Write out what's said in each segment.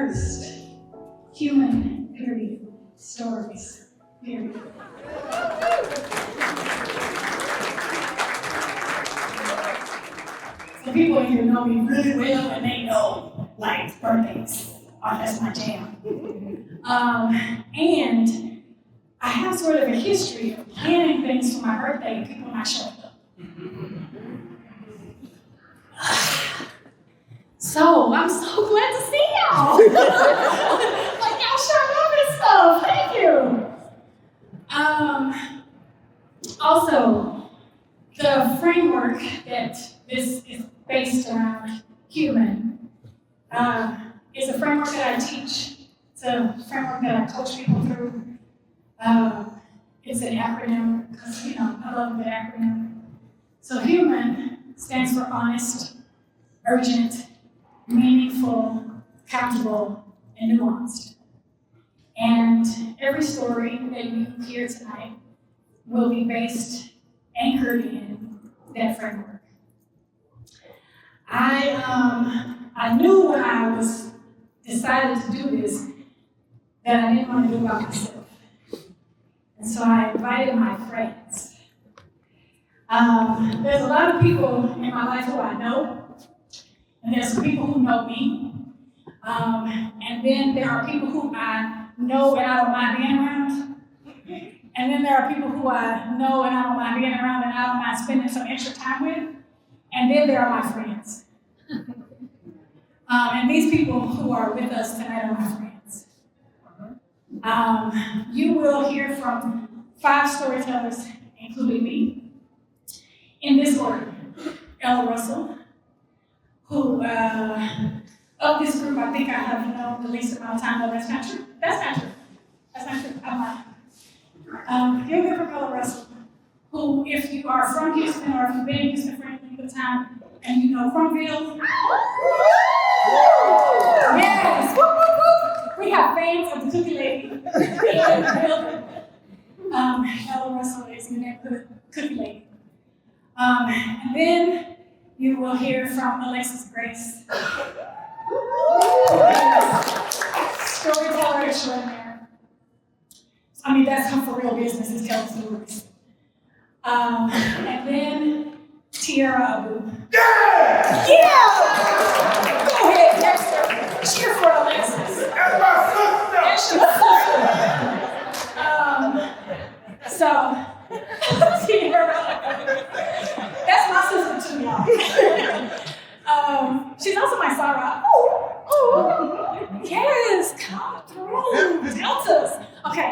First, human, period. Stories, period. So people here know me really well, and they know, like, birthdays. Oh, that's my jam. And I have sort of a history of planning things for my birthday and people not showing up. So I'm so glad to see y'all. Like y'all showing up and stuff. Thank you. Also, the framework that this is based around, human, is a framework that I teach. It's a framework that I coach people through. It's an acronym because I love the acronym. So human stands for honest, urgent, meaningful, accountable, and nuanced. And every story that you hear tonight will be anchored in that framework. I knew when I decided to do this that I didn't want to do it by myself. And so I invited my friends. There's a lot of people in my life who I know, and there's some people who know me. And then there are people who I know and I don't mind being around. And then there are people who I know and I don't mind being around and I don't mind spending some extra time with. And then there are my friends. And these people who are with us tonight are my friends. You will hear from 5 storytellers, including me, in this order. Ella Russell, who, of this group, I think I have known the least amount of time. No, that's not true. That's not true. That's not true. I'm lying. You'll hear from Ella Russell, who, if you are from Houston or if you've been in Houston for any good time, and you know Crumville, yes, whoop, whoop, whoop. We have fans of the Cookie Lady in the building. Ella Russell is the neighborhood Cookie Lady. And then you will hear from Alexis Grace, storyteller extraordinaire. I mean, that's her for real business, is telling stories. And then Tiara Abu. Yeah! Yeah! Go ahead, Dexter. Cheer for Alexis. That's my sister! That's so, Tiara. That's my sister too, y'all. She's also my Sarah. Oh, yes, come through. Deltas. Okay.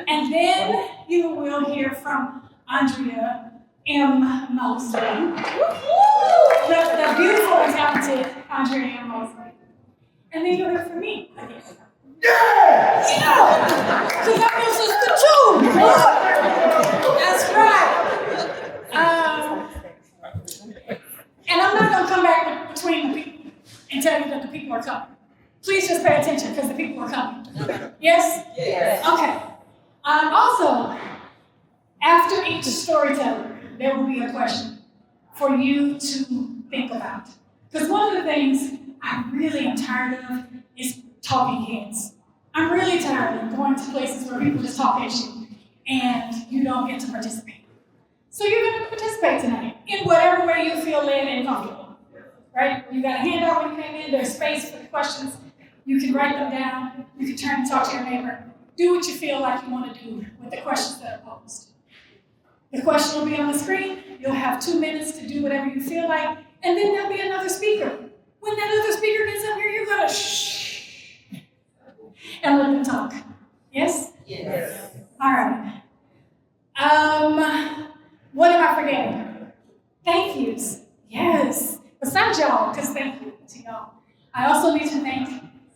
And then you will hear from Andrea M. Mosley. The beautiful and talented Andrea M. Mosley. And then you'll hear from me. Yeah! Yeah! Because I'm your sister too! That's right. And I'm not going to come back between the people and tell you that the people are coming. Please just pay attention because the people are coming. Yes? Yes. Okay. Also, after each storyteller, there will be a question for you to think about. Because one of the things I really am tired of is talking heads. I'm really tired of going to places where people just talk at you and you don't get to participate. So you're going to participate tonight in whatever way you feel led and comfortable. Right? You got a handout when you came in. There's space for the questions. You can write them down. You can turn and talk to your neighbor. Do what you feel like you want to do with the questions that are posed. The question will be on the screen. You'll have 2 minutes to do whatever you feel like, and then there'll be another speaker. When that other speaker gets up here, you're gonna shh and let them talk. Yes? Yes. All right. What am I forgetting? Thank yous. Yes. Besides y'all, because thank you to y'all. I also need to thank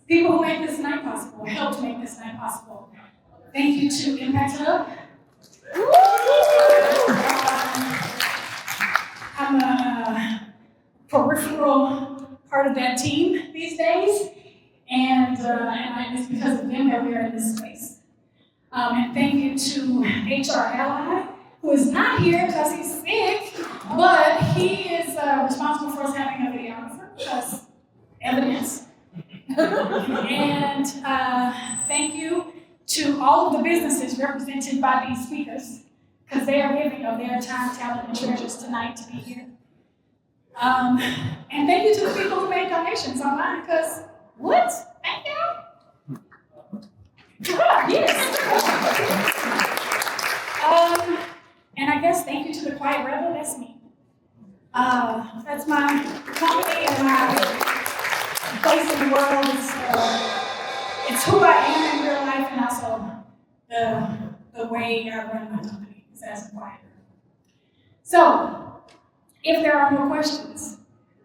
people who made this night possible, helped make this night possible. Thank you to Impact Hub. I'm a peripheral part of that team these days, and it's because of them that we are in this space. And thank you to HR Ally, who is not here because he's sick, but he is responsible for us having a videographer because evidence. And thank you to all of the businesses represented by these speakers, because they are giving of their time, talent, and treasures tonight to be here. And thank you to the people who made donations online, because what? Thank you. Yes. And I guess thank you to the Quiet Rebel, that's me. That's my company and my place in the world. It's who I am in real life, and also the way I run my company is as a Quiet Rebel. So, if there are no questions,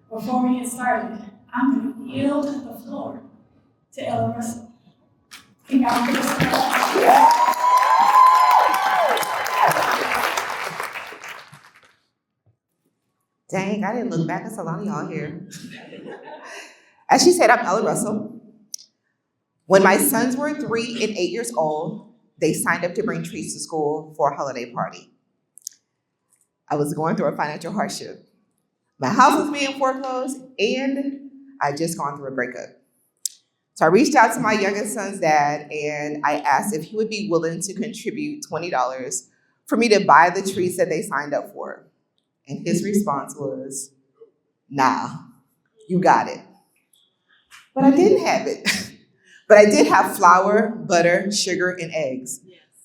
before we get started, I'm going to yield the floor to Ella Russell. Can y'all give us a applause? Dang, I didn't look back. That's a lot of y'all here. As she said, I'm Ella Russell. When my sons were 3 and 8 years old, they signed up to bring treats to school for a holiday party. I was going through a financial hardship. My house was being foreclosed, and I'd just gone through a breakup. So I reached out to my youngest son's dad, and I asked if he would be willing to contribute $20 for me to buy the treats that they signed up for. And his response was, nah, you got it. But I didn't have it. But I did have flour, butter, sugar, and eggs.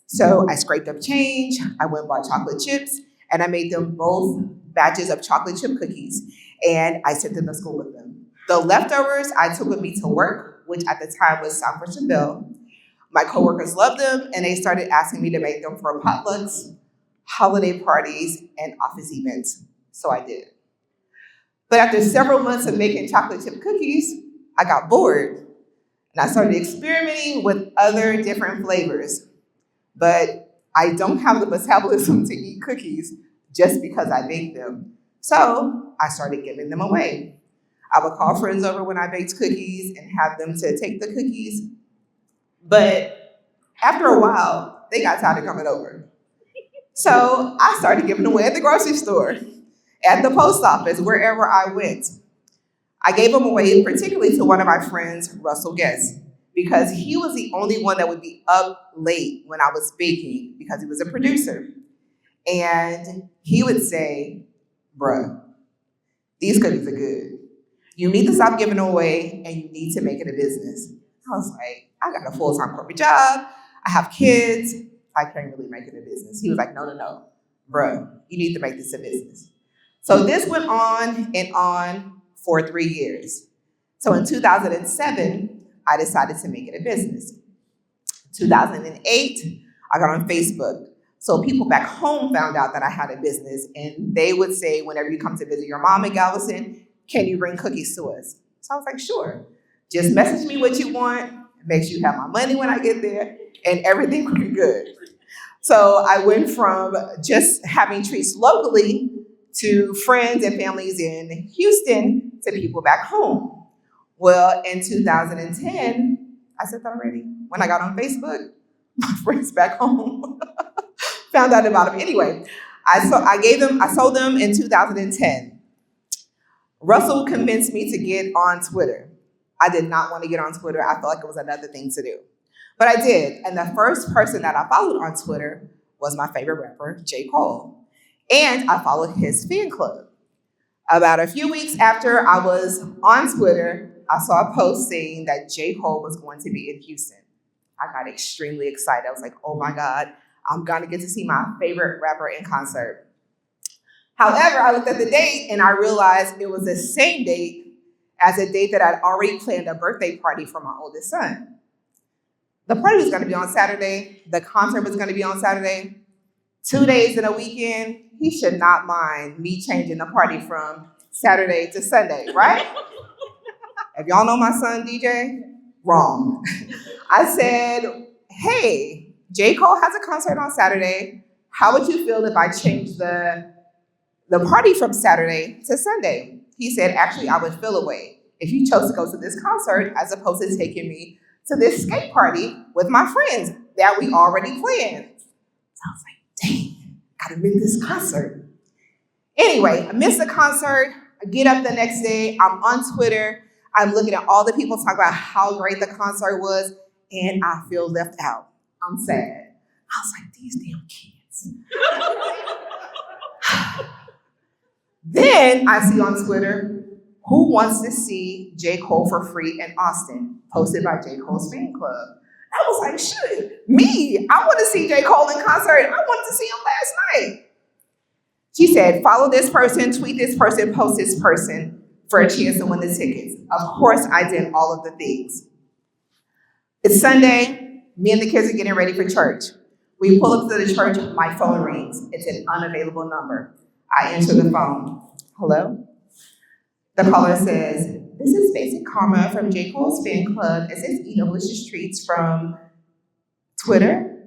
So I scraped up change, I went and bought chocolate chips, and I made them both batches of chocolate chip cookies, and I sent them to school with them. The leftovers I took with me to work, which at the time was South Christian Bell. My coworkers loved them, and they started asking me to make them for potlucks, holiday parties, and office events. So I did. But after several months of making chocolate chip cookies, I got bored, and I started experimenting with other different flavors. But I don't have the metabolism to eat cookies just because I bake them. So I started giving them away. I would call friends over when I baked cookies and have them to take the cookies. But after a while, they got tired of coming over. So I started giving away at the grocery store, at the post office, wherever I went. I gave them away particularly to one of my friends, Russell Guest, because he was the only one that would be up late when I was baking because he was a producer. And he would say, bruh, these cookies are good. You need to stop giving them away and you need to make it a business. I was like, I got a full-time corporate job. I have kids. I can't really make it a business. He was like, no, bruh, you need to make this a business. So this went on and on for 3 years. So in 2007, I decided to make it a business. 2008, I got on Facebook. So people back home found out that I had a business, and they would say, whenever you come to visit your mom in Galveston, can you bring cookies to us? So I was like, sure. Just message me what you want, make sure you have my money when I get there, and everything will be good. So I went from just having treats locally to friends and families in Houston to people back home. Well, in 2010, I said that already, when I got on Facebook, my friends back home found out about them. Anyway, I sold them in 2010. Russell convinced me to get on Twitter. I did not want to get on Twitter. I felt like it was another thing to do. But I did. And the first person that I followed on Twitter was my favorite rapper, J. Cole. And I followed his fan club. About a few weeks after I was on Twitter, I saw a post saying that J. Cole was going to be in Houston. I got extremely excited. I was like, oh my God, I'm going to get to see my favorite rapper in concert. However, I looked at the date and I realized it was the same date as a date that I'd already planned a birthday party for my oldest son. The party was going to be on Saturday. The concert was going to be on Saturday. 2 days in a weekend, he should not mind me changing the party from Saturday to Sunday, right? If y'all know my son, DJ, wrong. I said, hey, J. Cole has a concert on Saturday. How would you feel if I changed the party from Saturday to Sunday? He said, actually, I would feel a way if you chose to go to this concert as opposed to taking me to this skate party with my friends that we already planned. So I was like, dang, gotta miss this concert. Anyway, I missed the concert. I get up the next day. I'm on Twitter. I'm looking at all the people talk about how great the concert was, and I feel left out. I'm sad. I was like, these damn kids. Then I see on Twitter, who wants to see J. Cole for free in Austin? Posted by J. Cole's fan club. I was like, shoot, me, I want to see J. Cole in concert. I wanted to see him last night. She said, follow this person, tweet this person, post this person for a chance to win the tickets. Of course, I did all of the things. It's Sunday. Me and the kids are getting ready for church. We pull up to the church. My phone rings. It's an unavailable number. I answer the phone. Hello? The caller says, this is Basic Karma from J. Cole's fan club. It says Eat Delicious Treats from Twitter.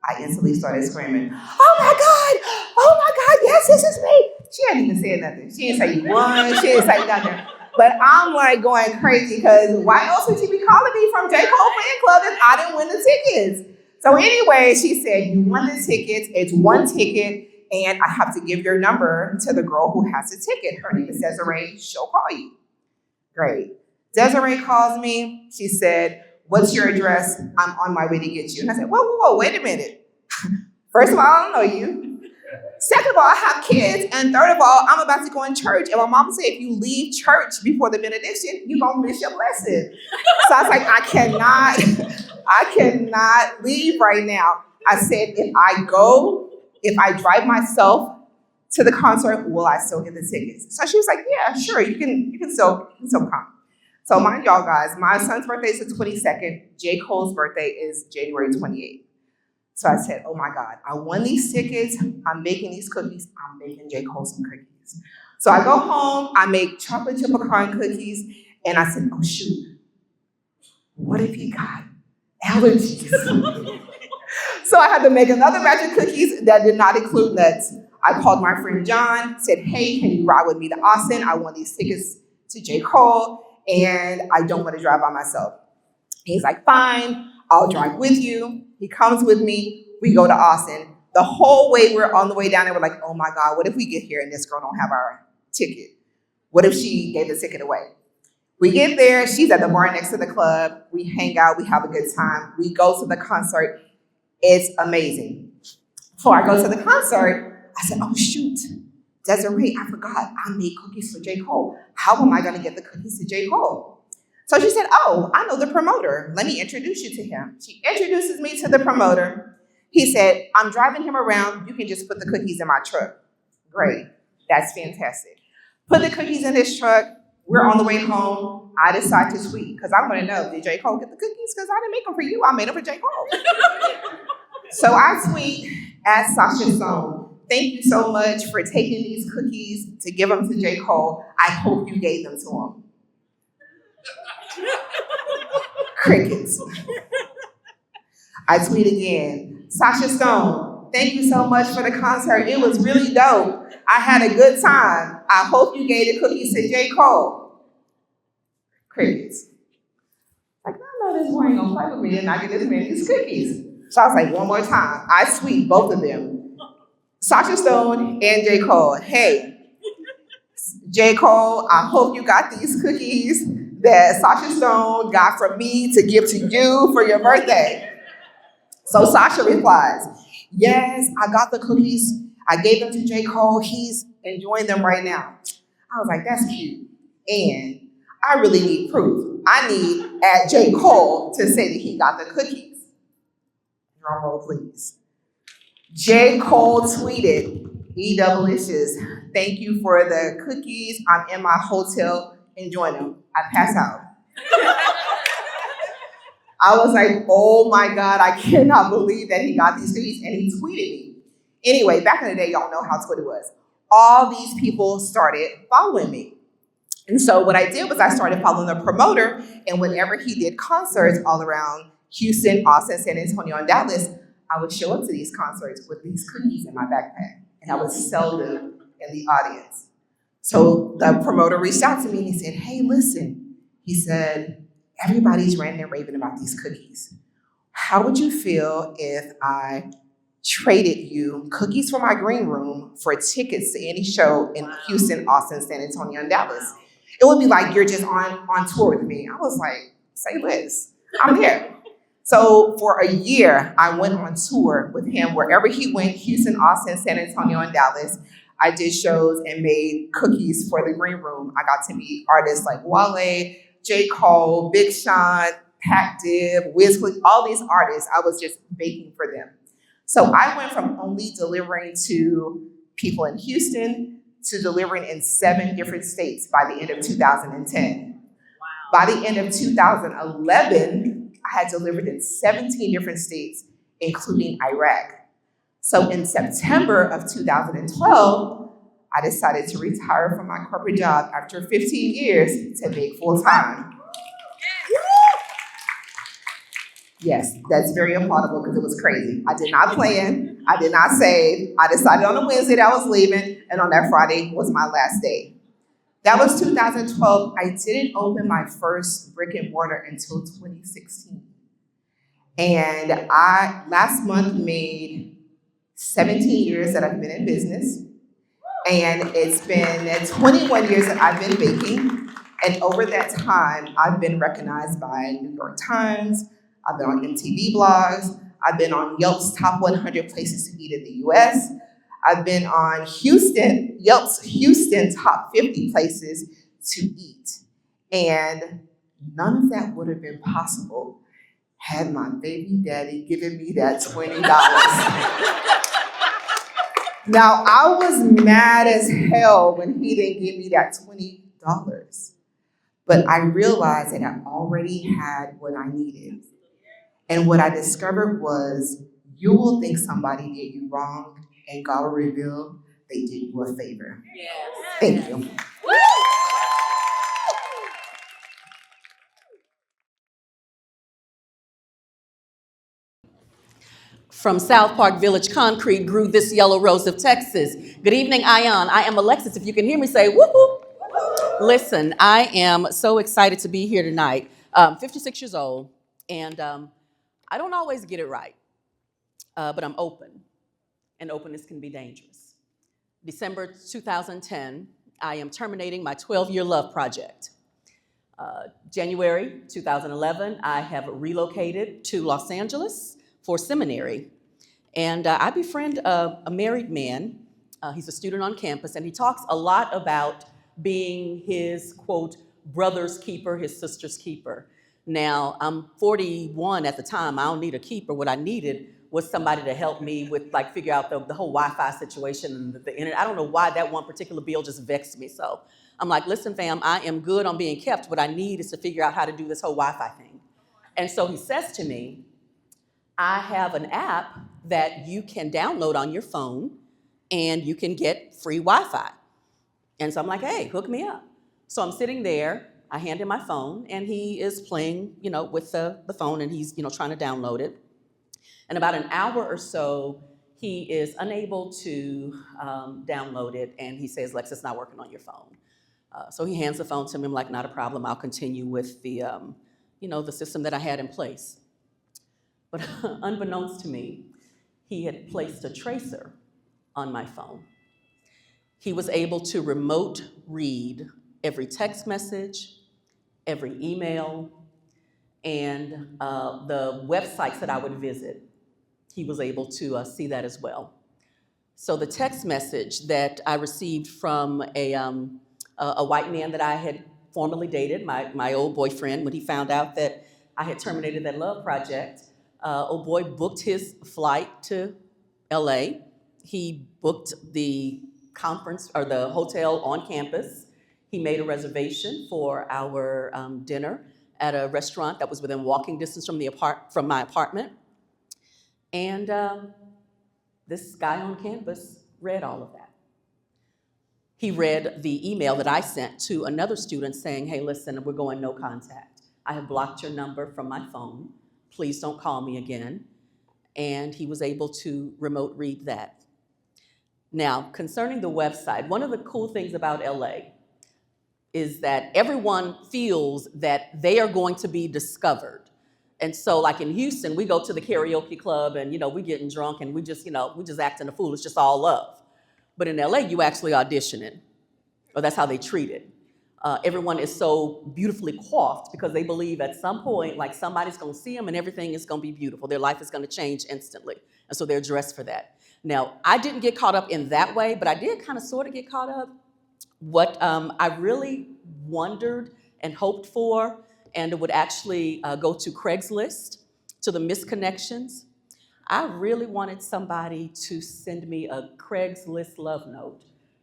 I instantly started screaming, oh my God, yes, this is me. She hadn't even said nothing. She didn't say you won, she didn't say nothing. But I'm like going crazy because why else would she be calling me from J. Cole fan club if I didn't win the tickets? So anyway, she said, you won the tickets, it's one ticket, and I have to give your number to the girl who has the ticket. Her name is Desiree, she'll call you. Great. Desiree calls me, she said, what's your address? I'm on my way to get you. And I said, whoa, wait a minute. First of all, I don't know you. Second of all, I have kids. And third of all, I'm about to go in church. And my mom said, if you leave church before the benediction, you're going to miss your blessing. So I was like, I cannot leave right now. I said, if I drive myself to the concert, will I still get the tickets? So she was like, yeah, sure, you can still come. So mind y'all guys, my son's birthday is the 22nd. J. Cole's birthday is January 28th. So I said, oh my God, I won these tickets. I'm making these cookies. I'm making J. Cole some cookies. So I go home, I make chocolate chip pecan cookies, and I said, oh shoot, what if he got allergies? So I had to make another batch of cookies that did not include nuts. I called my friend John, said, hey, can you ride with me to Austin? I won these tickets to J. Cole, and I don't want to drive by myself. He's like, fine, I'll drive with you. He comes with me. We go to Austin. The whole way we're on the way down there, we're like, oh my God, what if we get here and this girl don't have our ticket? What if she gave the ticket away? We get there. She's at the bar next to the club. We hang out. We have a good time. We go to the concert. It's amazing. Before I go to the concert, I said, oh shoot, Desiree, I forgot I made cookies for J. Cole. How am I going to get the cookies to J. Cole? So she said, oh, I know the promoter. Let me introduce you to him. She introduces me to the promoter. He said, I'm driving him around. You can just put the cookies in my truck. Great. That's fantastic. Put the cookies in his truck. We're on the way home. I decide to tweet because I want to know, did J. Cole get the cookies? Because I didn't make them for you. I made them for J. Cole. So I tweet at Sasha Stone, thank you so much for taking these cookies to give them to J. Cole. I hope you gave them to him. Crickets. I tweet again. Sasha Stone, thank you so much for the concert. It was really dope. I had a good time. I hope you gave the cookies to J. Cole. Crickets. Like, I know this boy ain't gonna fight with me and not get this man these cookies. So I was like, one more time. I tweet both of them. Sasha Stone and J. Cole. Hey, J. Cole, I hope you got these cookies that Sasha Stone got from me to give to you for your birthday. So Sasha replies, yes, I got the cookies. I gave them to J. Cole. He's enjoying them right now. I was like, that's cute. And I really need proof. I need at J. Cole to say that he got the cookies. Drum roll, please. J. Cole tweeted, Eat Delicious. Thank you for the cookies. I'm in my hotel enjoying them. I pass out. I was like, oh my God, I cannot believe that he got these cookies, and he tweeted me. Anyway, back in the day, y'all know how Twitter was. All these people started following me. And so what I did was I started following the promoter, and whenever he did concerts all around Houston, Austin, San Antonio, and Dallas, I would show up to these concerts with these cookies in my backpack, and I would sell them in the audience. So the promoter reached out to me and he said, hey, listen, he said, everybody's ranting and raving about these cookies. How would you feel if I traded you cookies from my green room for tickets to any show in Houston, Austin, San Antonio, and Dallas? It would be like, you're just on tour with me. I was like, say Liz, I'm here. So for a year, I went on tour with him wherever he went, Houston, Austin, San Antonio, and Dallas. I did shows and made cookies for the green room. I got to meet artists like Wale, J. Cole, Big Sean, Pat Dib, Wiz Khalifa, all these artists. I was just baking for them. So I went from only delivering to people in Houston to delivering in 7 different states by the end of 2010. By the end of 2011, I had delivered in 17 different states, including Iraq. So in September of 2012, I decided to retire from my corporate job after 15 years to make full time. Yes, that's very applaudable because it was crazy. I did not plan, I did not save. I decided on a Wednesday that I was leaving, and on that Friday was my last day. That was 2012. I didn't open my first brick and mortar until 2016. And I last month made 17 years that I've been in business. And it's been 21 years that I've been baking. And over that time, I've been recognized by New York Times. I've been on MTV blogs. I've been on Yelp's top 100 places to eat in the US. I've been on Yelp's Houston top 50 places to eat. And none of that would have been possible had my baby daddy given me that $20. Now, I was mad as hell when he didn't give me that $20. But I realized that I already had what I needed. And what I discovered was, you will think somebody did you wrong, and God will reveal they did you a favor. Yes. Thank you. From South Park Village Concrete grew this yellow rose of Texas. Good evening, Ion. I am Alexis. If you can hear me, say whoop whoop. Listen, I am so excited to be here tonight. 56 years old, and I don't always get it right, but I'm open, and openness can be dangerous. December 2010, I am terminating my 12-year love project. January 2011, I have relocated to Los Angeles for seminary. And I befriend a married man. He's a student on campus, and he talks a lot about being his, quote, brother's keeper, his sister's keeper. Now, I'm 41 at the time. I don't need a keeper. What I needed was somebody to help me with, like, figure out the whole Wi-Fi situation and the internet. I don't know why that one particular bill just vexed me. So I'm like, listen, fam, I am good on being kept. What I need is to figure out how to do this whole Wi-Fi thing. And so he says to me, I have an app that you can download on your phone and you can get free Wi-Fi. And so I'm like, hey, hook me up. So I'm sitting there, I hand him my phone, and he is playing, with the phone, and he's, trying to download it. And about an hour or so, he is unable to download it, and he says, Lex, it's not working on your phone. So he hands the phone to me. I'm like, not a problem. I'll continue with the, the system that I had in place. But unbeknownst to me, he had placed a tracer on my phone. He was able to remote read every text message, every email, and the websites that I would visit. He was able to see that as well. So the text message that I received from a white man that I had formerly dated, my old boyfriend, when he found out that I had terminated that love project, old boy booked his flight to LA. He booked the conference or the hotel on campus. He made a reservation for our dinner at a restaurant that was within walking distance from my apartment. And this guy on campus read all of that. He read the email that I sent to another student saying, hey, listen, we're going no contact. I have blocked your number from my phone. Please don't call me again. And he was able to remote read that. Now, concerning the website, one of the cool things about LA is that everyone feels that they are going to be discovered. And so like in Houston, we go to the karaoke club and, we getting drunk and we just acting a fool. It's just all love. But in LA, you actually auditioning, or that's how they treat it. everyone is so beautifully coiffed because they believe at some point, like somebody's gonna see them and everything is gonna be beautiful. Their life is gonna change instantly. And so they're dressed for that. Now, I didn't get caught up in that way, but I did kind of sort of get caught up. What I really wondered and hoped for, and it would actually go to Craigslist, to the misconnections. I really wanted somebody to send me a Craigslist love note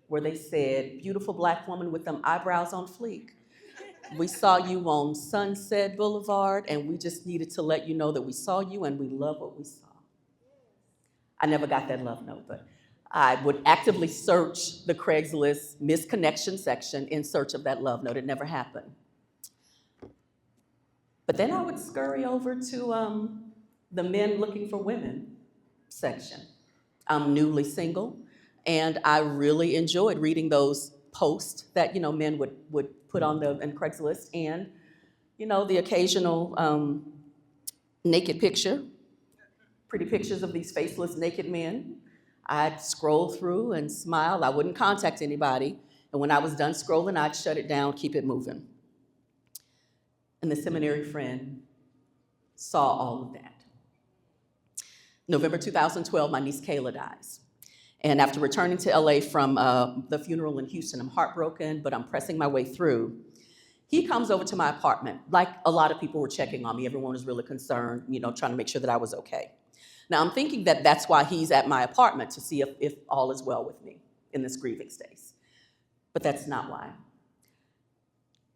where they said, beautiful black woman with them eyebrows on fleek. We saw you on Sunset Boulevard, and we just needed to let you know that we saw you and we love what we saw. I never got that love note, but I would actively search the Craigslist misconnection section in search of that love note. It never happened. But then I would scurry over to the men looking for women section. I'm newly single, and I really enjoyed reading those posts that men would put on in Craigslist, and the occasional naked picture, pretty pictures of these faceless naked men. I'd scroll through and smile. I wouldn't contact anybody, and when I was done scrolling, I'd shut it down, keep it moving. And the seminary friend saw all of that. November 2012, my niece Kayla dies. And after returning to LA from the funeral in Houston, I'm heartbroken, but I'm pressing my way through. He comes over to my apartment. Like a lot of people were checking on me. Everyone was really concerned, trying to make sure that I was okay. Now I'm thinking that that's why he's at my apartment, to see if all is well with me in this grieving stage. But that's not why.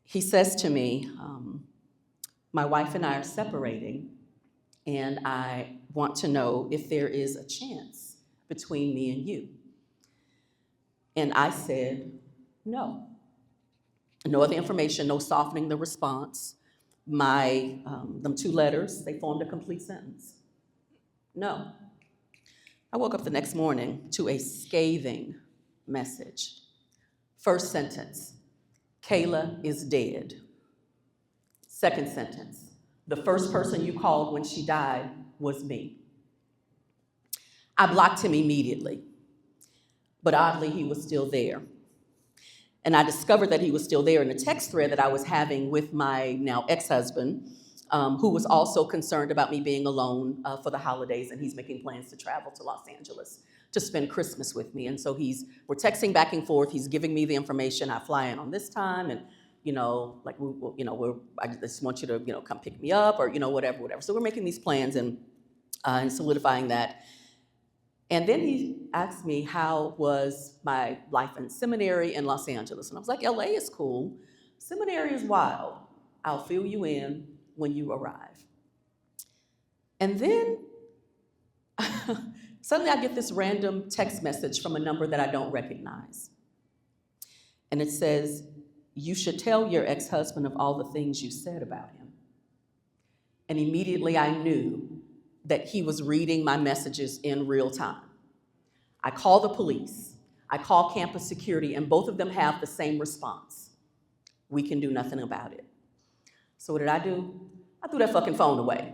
He says to me, my wife and I are separating, and I want to know if there is a chance between me and you. And I said, no. No other information, no softening the response. Them 2 letters, they formed a complete sentence. No. I woke up the next morning to a scathing message. First sentence, Kayla is dead. Second sentence, the first person you called when she died was me. I blocked him immediately, but oddly, he was still there. And I discovered that he was still there in a text thread that I was having with my now ex-husband, who was also concerned about me being alone for the holidays, and he's making plans to travel to Los Angeles to spend Christmas with me. And so we're texting back and forth. He's giving me the information. I fly in on this time, and I just want you to come pick me up, or whatever. So we're making these plans and solidifying that. And then he asked me how was my life in seminary in Los Angeles. And I was like, LA is cool. Seminary is wild. I'll fill you in when you arrive. And then suddenly I get this random text message from a number that I don't recognize. And it says, you should tell your ex-husband of all the things you said about him. And immediately I knew that he was reading my messages in real time. I call the police, I call campus security, and both of them have the same response. We can do nothing about it. So what did I do? I threw that fucking phone away.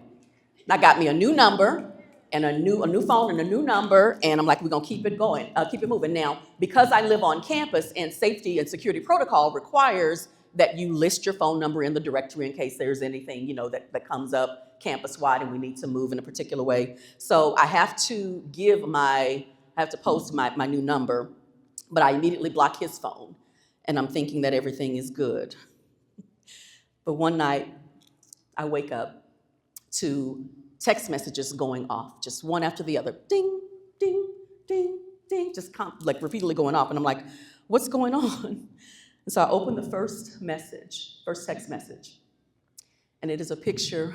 And I got me a new number and a new phone and a new number, and I'm like, we're gonna keep it going, keep it moving. Now, because I live on campus and safety and security protocol requires that you list your phone number in the directory in case there's anything, that comes up campus-wide and we need to move in a particular way. So I have to post my new number, but I immediately block his phone, and I'm thinking that everything is good. But one night, I wake up to text messages going off, just one after the other, ding, ding, ding, ding, just repeatedly going off, and I'm like, what's going on? And so I open the first text message, and it is a picture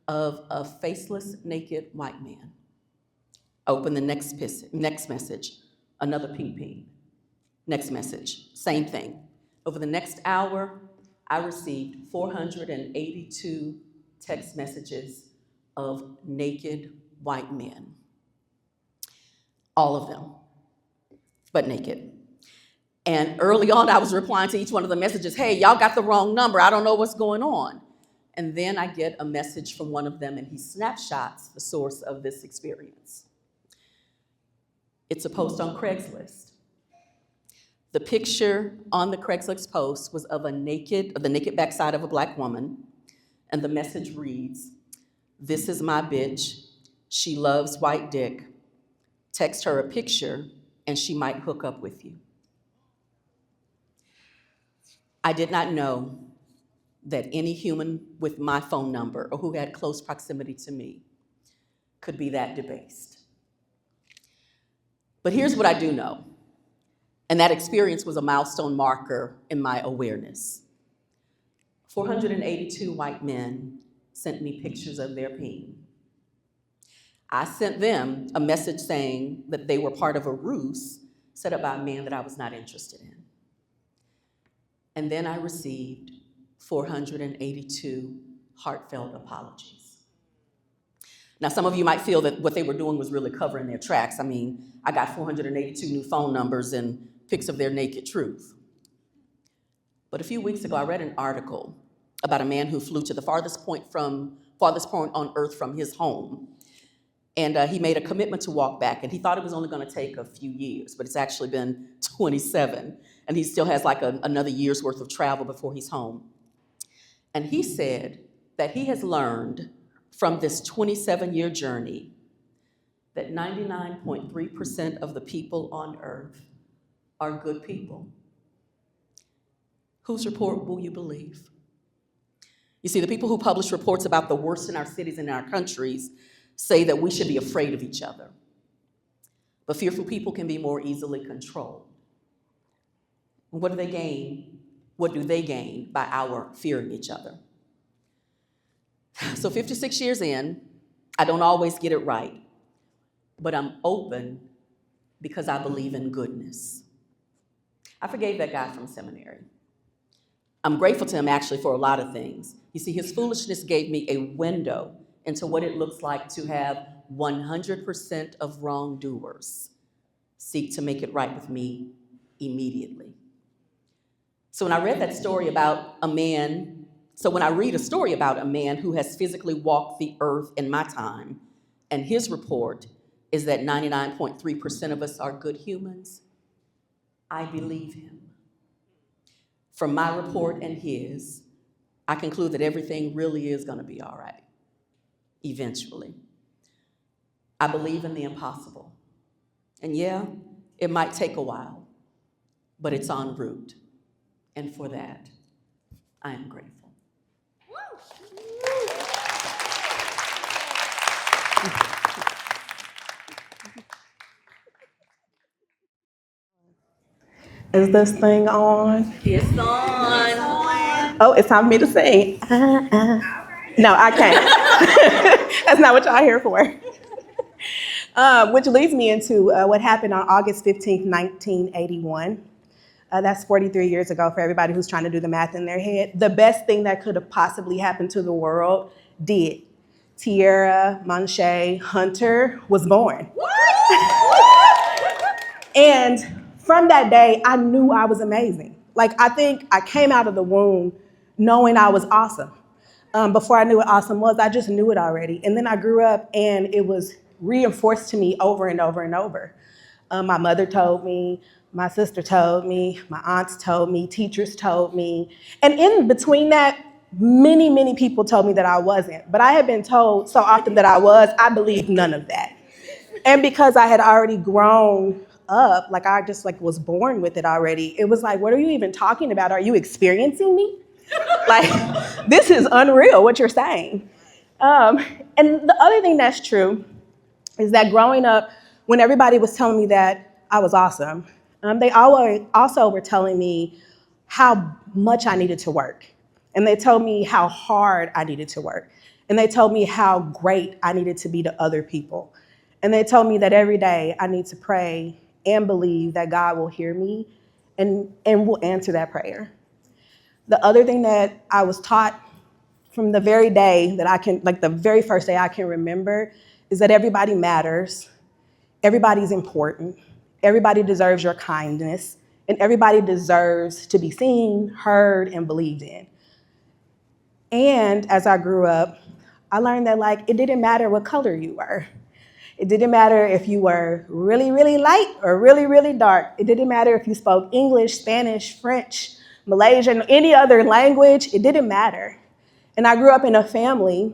of a faceless, naked white man. I open the next message, another ping. Next message, same thing. Over the next hour, I received 482 text messages of naked white men. All of them, but naked. And early on, I was replying to each one of the messages, hey, y'all got the wrong number. I don't know what's going on. And then I get a message from one of them, and he snapshots the source of this experience. It's a post on Craigslist. The picture on the Craigslist post was of the naked backside of a black woman, and the message reads, "This is my bitch. She loves white dick. Text her a picture, and she might hook up with you." I did not know that any human with my phone number or who had close proximity to me could be that debased. But here's what I do know, and that experience was a milestone marker in my awareness. 482 white men sent me pictures of their peen. I sent them a message saying that they were part of a ruse set up by a man that I was not interested in. And then I received 482 heartfelt apologies. Now, some of you might feel that what they were doing was really covering their tracks. I mean, I got 482 new phone numbers and pics of their naked truth. But a few weeks ago, I read an article about a man who flew to the farthest point on earth from his home. And he made a commitment to walk back, and he thought it was only gonna take a few years, but it's actually been 27. And he still has like another year's worth of travel before he's home. And he said that he has learned from this 27-year journey that 99.3% of the people on earth are good people. Whose report will you believe? You see, the people who publish reports about the worst in our cities and in our countries say that we should be afraid of each other. But fearful people can be more easily controlled. What do they gain? What do they gain by our fearing each other? So 56 years in, I don't always get it right, but I'm open because I believe in goodness. I forgave that guy from seminary. I'm grateful to him actually for a lot of things. You see, his foolishness gave me a window into what it looks like to have 100% of wrongdoers seek to make it right with me immediately. So when I read a story about a man who has physically walked the earth in my time, and his report is that 99.3% of us are good humans, I believe him. From my report and his, I conclude that everything really is gonna be all right, eventually. I believe in the impossible. And yeah, it might take a while, but it's en route. And for that, I am grateful. Is this thing on? It's on. Oh, it's time for me to sing. No, I can't. That's not what y'all here for. Which leads me into what happened on August 15th, 1981. That's 43 years ago for everybody who's trying to do the math in their head. The best thing that could have possibly happened to the world did. Tierra Monche Hunter was born. And from that day, I knew I was amazing. Like, I think I came out of the womb knowing I was awesome. Before I knew what awesome was, I just knew it already. And then I grew up and it was reinforced to me over and over and over. My mother told me, my sister told me, my aunts told me, teachers told me. And in between that, many, many people told me that I wasn't. But I had been told so often that I was, I believed none of that. And because I had already grown up, like I just was born with it already, it was like, what are you even talking about? Are you experiencing me? Like, this is unreal what you're saying. And the other thing that's true is that growing up, when everybody was telling me that I was awesome, they always also were telling me how much I needed to work. And they told me how hard I needed to work. And they told me how great I needed to be to other people. And they told me that every day I need to pray and believe that God will hear me and will answer that prayer. The other thing that I was taught from the very day that I can, the very first day I can remember, is that everybody matters, everybody's important, everybody deserves your kindness, and everybody deserves to be seen, heard, and believed in. And as I grew up, I learned that it didn't matter what color you were. It didn't matter if you were really, really light or really, really dark. It didn't matter if you spoke English, Spanish, French, Malaysian, any other language. It didn't matter. And I grew up in a family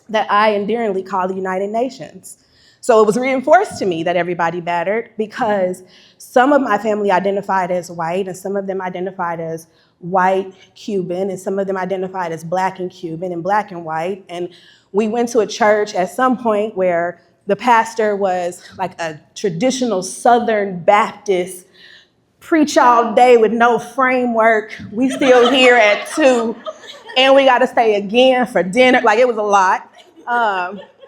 that I endearingly call the United Nations. So it was reinforced to me that everybody mattered because some of my family identified as white and some of them identified as white Cuban and some of them identified as black and Cuban and black and white. And we went to a church at some point where the pastor was like a traditional Southern Baptist, preach all day with no framework. We still here at 2 and we got to stay again for dinner. Like it was a lot.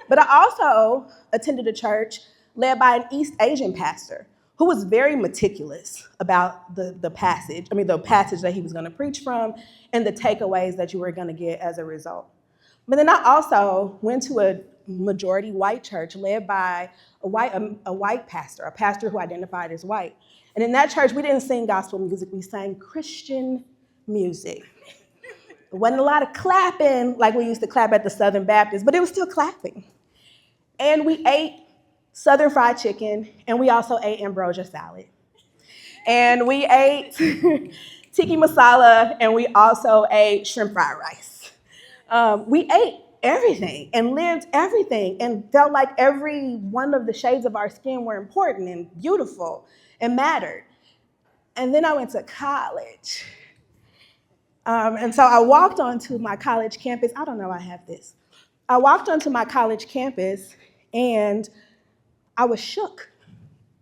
But I also attended a church led by an East Asian pastor who was very meticulous about the passage that he was going to preach from and the takeaways that you were going to get as a result. But then I also went to a majority white church led by a white pastor, a pastor who identified as white. And in that church, we didn't sing gospel music, we sang Christian music. There wasn't a lot of clapping like we used to clap at the Southern Baptist, but it was still clapping. And we ate Southern fried chicken, and we also ate ambrosia salad. And we ate tiki masala, and we also ate shrimp fried rice. We ate everything and lived everything and felt like every one of the shades of our skin were important and beautiful and mattered. And then I went to college. And so I walked onto my college campus. I don't know, I have this. I walked onto my college campus and I was shook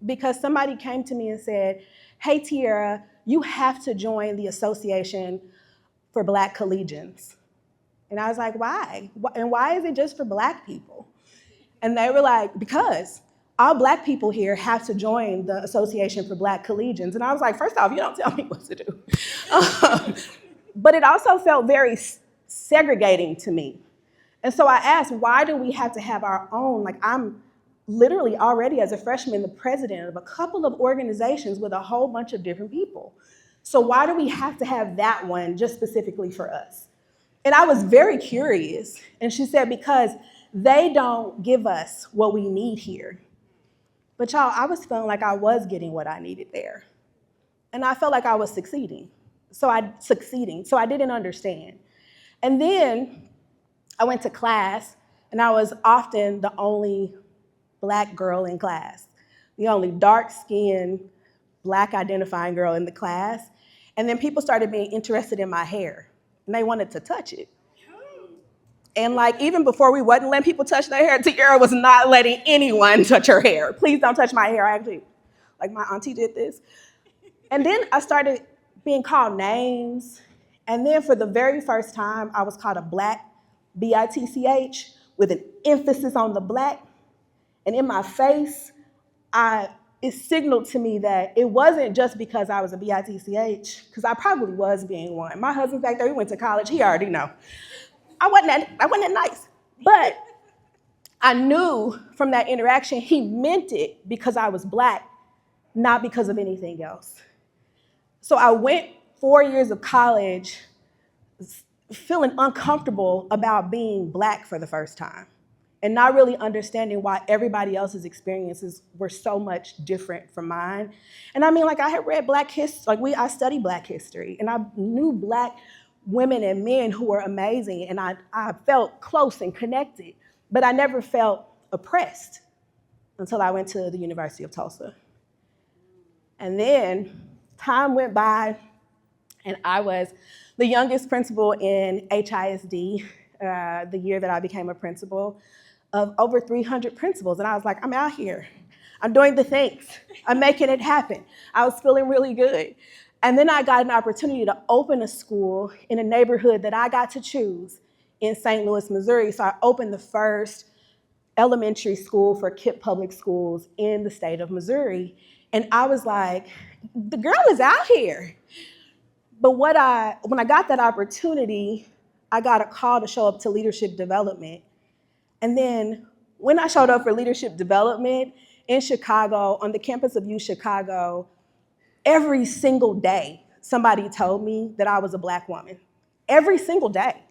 because somebody came to me and said, "Hey, Tiara, you have to join the Association for Black Collegians." And I was like, why? And why is it just for Black people? And they were like, because all Black people here have to join the Association for Black Collegians. And I was like, first off, you don't tell me what to do. But it also felt very segregating to me. And so I asked, why do we have to have our own? Like, I'm literally already as a freshman the president of a couple of organizations with a whole bunch of different people. So why do we have to have that one just specifically for us? And I was very curious. And she said, because they don't give us what we need here. But y'all, I was feeling like I was getting what I needed there. And I felt like I was succeeding. So I didn't understand. And then I went to class, and I was often the only Black girl in class, the only dark-skinned, Black identifying girl in the class. And then people started being interested in my hair, and they wanted to touch it. And like, even before we wasn't letting people touch their hair, Tiara was not letting anyone touch her hair. Please don't touch my hair. Actually, like my auntie did this. And then I started being called names. And then for the very first time, I was called a Black, B-I-T-C-H, with an emphasis on the Black. And in my face, it signaled to me that it wasn't just because I was a B-I-T-C-H, because I probably was being one. My husband's back there, he went to college, he already know. I wasn't that nice. But I knew from that interaction, he meant it because I was Black, not because of anything else. So I went 4 years of college feeling uncomfortable about being Black for the first time and not really understanding why everybody else's experiences were so much different from mine. And I mean, like, I had read Black history, I studied Black history, and I knew Black women and men who were amazing, and I felt close and connected, but I never felt oppressed until I went to the University of Tulsa. And then time went by, and I was the youngest principal in HISD, the year that I became a principal, of over 300 principals. And I was like, I'm out here. I'm doing the things. I'm making it happen. I was feeling really good. And then I got an opportunity to open a school in a neighborhood that I got to choose in St. Louis, Missouri. So I opened the first elementary school for KIPP public schools in the state of Missouri. And I was like, the girl is out here. But when I got that opportunity, I got a call to show up to leadership development. And then when I showed up for leadership development in Chicago, on the campus of U Chicago, every single day, somebody told me that I was a Black woman. Every single day.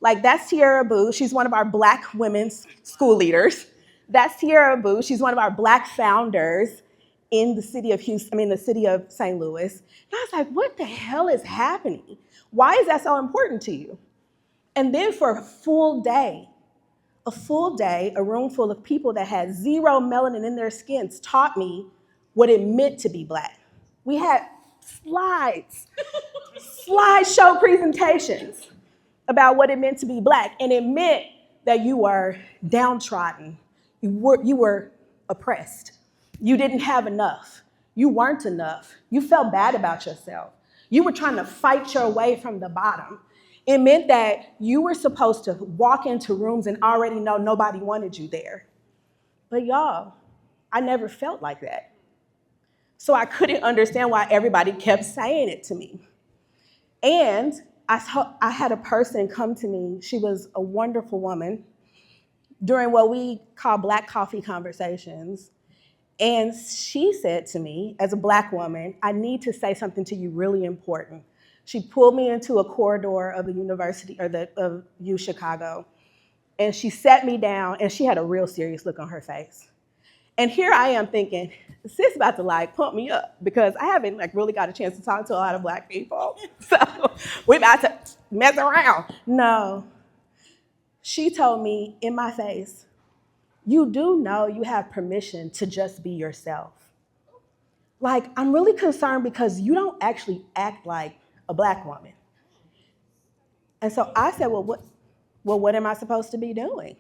Like, that's Tiara Boo. She's one of our Black women's school leaders. That's Tierra Boo. She's one of our Black founders in the city of Houston, the city of St. Louis. And I was like, what the hell is happening? Why is that so important to you? And then for a full day, a room full of people that had zero melanin in their skins taught me what it meant to be Black. We had slideshow presentations about what it meant to be Black. And it meant that you were downtrodden. You were oppressed. You didn't have enough. You weren't enough. You felt bad about yourself. You were trying to fight your way from the bottom. It meant that you were supposed to walk into rooms and already know nobody wanted you there. But y'all, I never felt like that. So I couldn't understand why everybody kept saying it to me. And I had a person come to me. She was a wonderful woman during what we call Black coffee conversations. And she said to me, as a Black woman, I need to say something to you really important. She pulled me into a corridor of the university, of U Chicago, and she sat me down, and she had a real serious look on her face. And here I am thinking, sis about to pump me up, because I haven't really got a chance to talk to a lot of Black people. So we're about to mess around. No. She told me in my face, you do know you have permission to just be yourself. I'm really concerned because you don't actually act like a Black woman. And so I said, well, what am I supposed to be doing?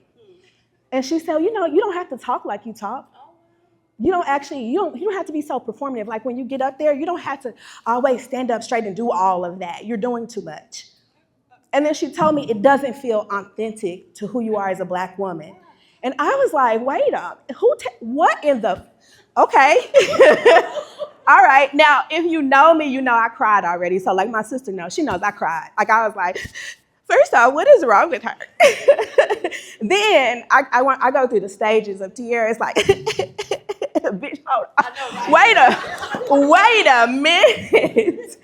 And she said, you don't have to talk like you talk. You don't have to be so performative. Like when you get up there, you don't have to always stand up straight and do all of that. You're doing too much. And then she told me it doesn't feel authentic to who you are as a Black woman. And I was like, wait up, what in the, okay. All right, now, if you know me, you know I cried already. So my sister knows, she knows I cried. I was like, first off, what is wrong with her? Then I go through the stages of Tierra. It's like, bitch, hold on. I know, right? Wait a minute.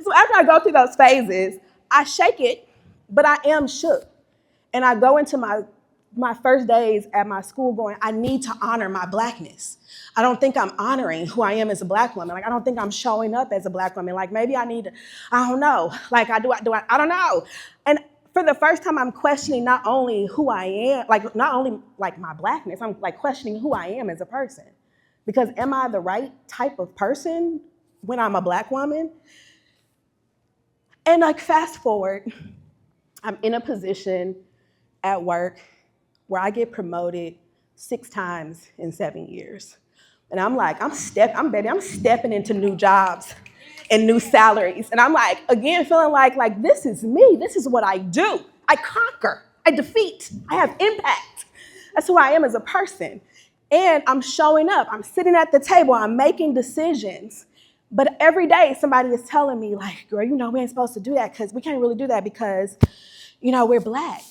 So after I go through those phases, I shake it, but I am shook. And I go into my first days at my school going, I need to honor my Blackness. I don't think I'm honoring who I am as a Black woman. I don't think I'm showing up as a Black woman. Maybe I need to, I don't know. I don't know. And for the first time, I'm questioning not only who I am, not only my Blackness, I'm questioning who I am as a person. Because am I the right type of person when I'm a Black woman? And fast forward, I'm in a position at work where I get promoted 6 times in 7 years. And I'm stepping into new jobs and new salaries. And I'm again, feeling like this is me. This is what I do. I conquer, I defeat, I have impact. That's who I am as a person. And I'm showing up, I'm sitting at the table, I'm making decisions. But every day somebody is telling me girl, we ain't supposed to do that because we can't really do that because, we're Black.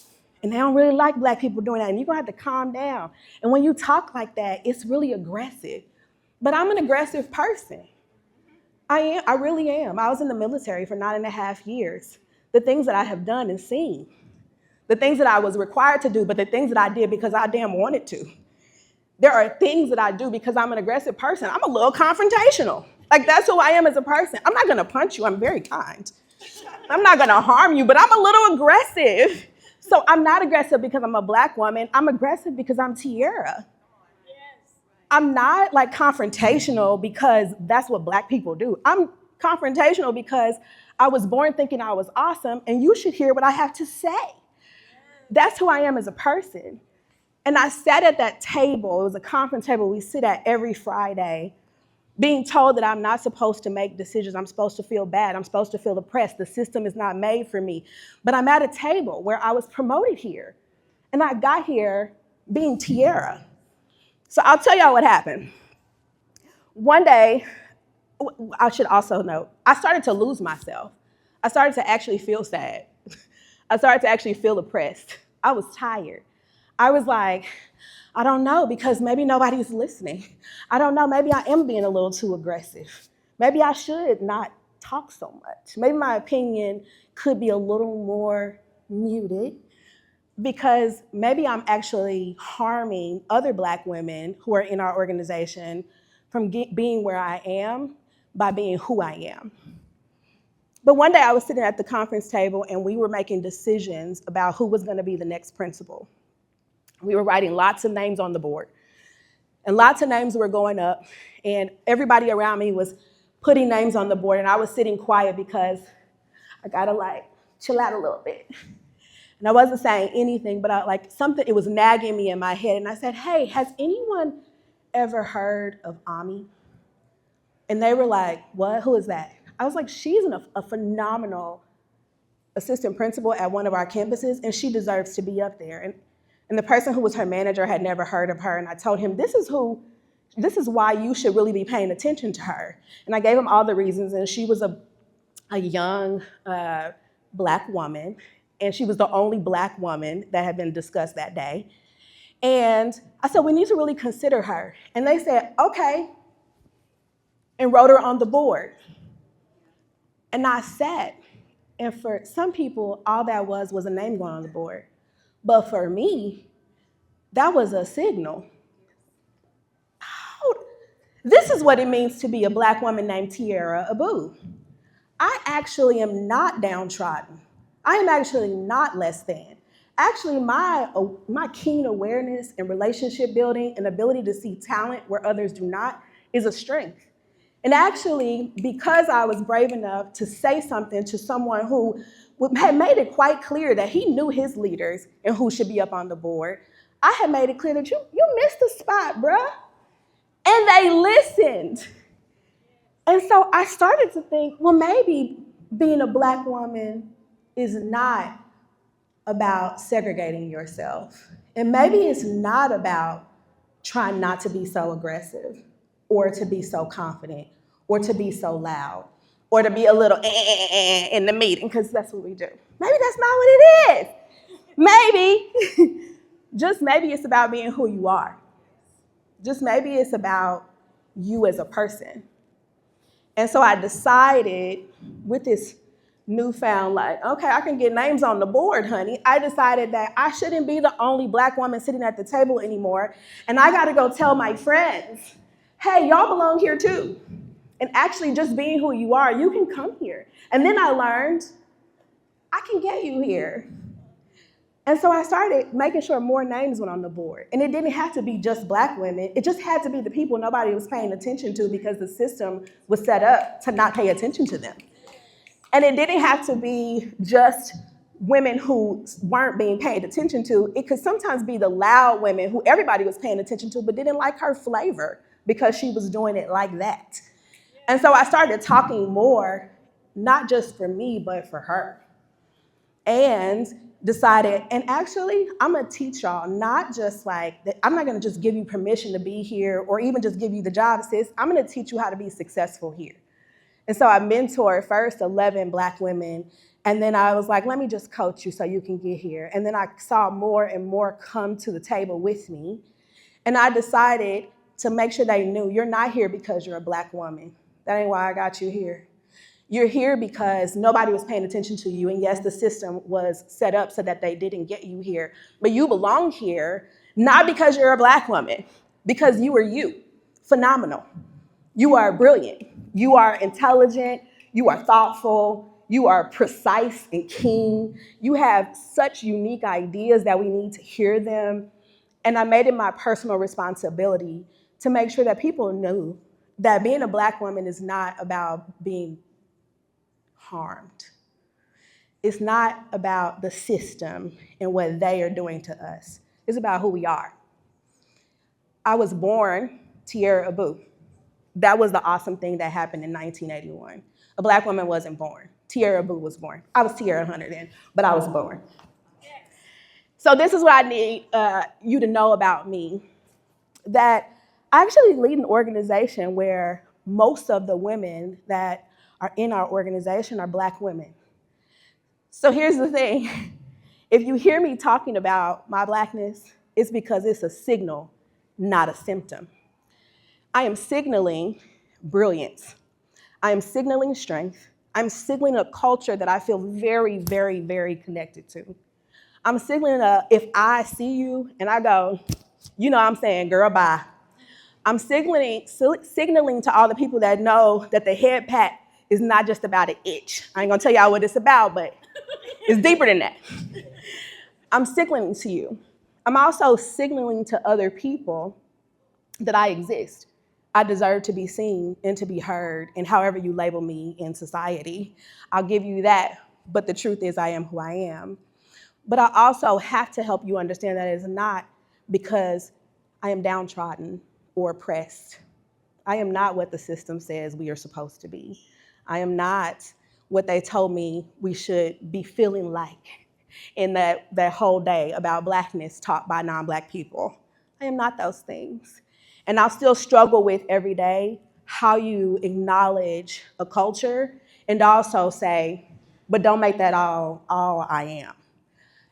And they don't really like Black people doing that. And you're gonna have to calm down. And when you talk like that, it's really aggressive. But I'm an aggressive person. I really am. I was in the military for 9.5 years. The things that I have done and seen, the things that I was required to do, but the things that I did because I damn wanted to. There are things that I do because I'm an aggressive person. I'm a little confrontational. That's who I am as a person. I'm not gonna punch you, I'm very kind. I'm not gonna harm you, but I'm a little aggressive. So I'm not aggressive because I'm a Black woman. I'm aggressive because I'm Tierra. I'm not confrontational because that's what Black people do. I'm confrontational because I was born thinking I was awesome and you should hear what I have to say. That's who I am as a person. And I sat at that table. It was a conference table we sit at every Friday, being told that I'm not supposed to make decisions. I'm supposed to feel bad. I'm supposed to feel oppressed. The system is not made for me. But I'm at a table where I was promoted here. And I got here being Tierra. So I'll tell y'all what happened. One day, I should also note, I started to lose myself. I started to actually feel sad. I started to actually feel oppressed. I was tired. I was I don't know, because maybe nobody's listening. I don't know, maybe I am being a little too aggressive. Maybe I should not talk so much. Maybe my opinion could be a little more muted. because maybe I'm actually harming other Black women who are in our organization from being where I am by being who I am. But one day I was sitting at the conference table and we were making decisions about who was going to be the next principal. We were writing lots of names on the board. And lots of names were going up, and everybody around me was putting names on the board, and I was sitting quiet because I gotta like chill out a little bit. And I wasn't saying anything, but it was nagging me in my head, and I said, hey, has anyone ever heard of Ami? And they were like, what, who is that? I was like, she's a phenomenal assistant principal at one of our campuses, and she deserves to be up there. And the person who was her manager had never heard of her, and I told him, this is why you should really be paying attention to her. And I gave him all the reasons, and she was a young Black woman, and she was the only Black woman that had been discussed that day. And I said, we need to really consider her. And they said, okay, and wrote her on the board. And I sat, and for some people, all that was a name going on the board. But for me, that was a signal. This is what it means to be a Black woman named Tierra Abu. I actually am not downtrodden. I am actually not less than. Actually, my keen awareness and relationship building and ability to see talent where others do not is a strength. And actually, because I was brave enough to say something to someone who had made it quite clear that he knew his leaders and who should be up on the board, I had made it clear that you missed the spot, bruh. And they listened. And so I started to think, well, maybe being a Black woman is not about segregating yourself. And maybe it's not about trying not to be so aggressive or to be so confident or to be so loud or to be a little in the meeting, because that's what we do. Maybe that's not what it is. Maybe, just maybe it's about being who you are. Just maybe it's about you as a person. And so I decided with this newfound, okay, I can get names on the board, honey. I decided that I shouldn't be the only Black woman sitting at the table anymore. And I got to go tell my friends, hey, y'all belong here too. And actually just being who you are, you can come here. And then I learned I can get you here. And so I started making sure more names went on the board. And it didn't have to be just Black women. It just had to be the people nobody was paying attention to because the system was set up to not pay attention to them. And it didn't have to be just women who weren't being paid attention to. It could sometimes be the loud women who everybody was paying attention to but didn't like her flavor because she was doing it like that. And so I started talking more, not just for me, but for her. And decided, and actually, I'm gonna teach y'all, not just I'm not gonna just give you permission to be here or even just give you the job, sis. I'm gonna teach you how to be successful here. And so I mentored first 11 Black women, and then I was like, let me just coach you so you can get here. And then I saw more and more come to the table with me. And I decided to make sure they knew you're not here because you're a Black woman. That ain't why I got you here. You're here because nobody was paying attention to you. And yes, the system was set up so that they didn't get you here. But you belong here, not because you're a Black woman, because you are you. Phenomenal. You are brilliant. You are intelligent. You are thoughtful. You are precise and keen. You have such unique ideas that we need to hear them. And I made it my personal responsibility to make sure that people knew that being a Black woman is not about being harmed. It's not about the system and what they are doing to us. It's about who we are. I was born Tierra Abu. That was the awesome thing that happened in 1981. A Black woman wasn't born. Tierra Abu was born. I was Tierra Hunter then, but I was born. So this is what I need you to know about me, that I actually lead an organization where most of the women that are in our organization are Black women. So here's the thing. If you hear me talking about my Blackness, it's because it's a signal, not a symptom. I am signaling brilliance. I am signaling strength. I'm signaling a culture that I feel very, very, very connected to. I'm signaling if I see you and I go, you know what I'm saying, girl, bye. I'm signaling to all the people that know that the head pat is not just about an itch. I ain't gonna tell y'all what it's about, but it's deeper than that. I'm signaling to you. I'm also signaling to other people that I exist. I deserve to be seen and to be heard, and however you label me in society, I'll give you that. But the truth is, I am who I am. But I also have to help you understand that it's not because I am downtrodden or oppressed. I am not what the system says we are supposed to be. I am not what they told me we should be feeling like in that whole day about Blackness taught by non-Black people. I am not those things. And I'll still struggle with every day how you acknowledge a culture and also say, but don't make that all I am.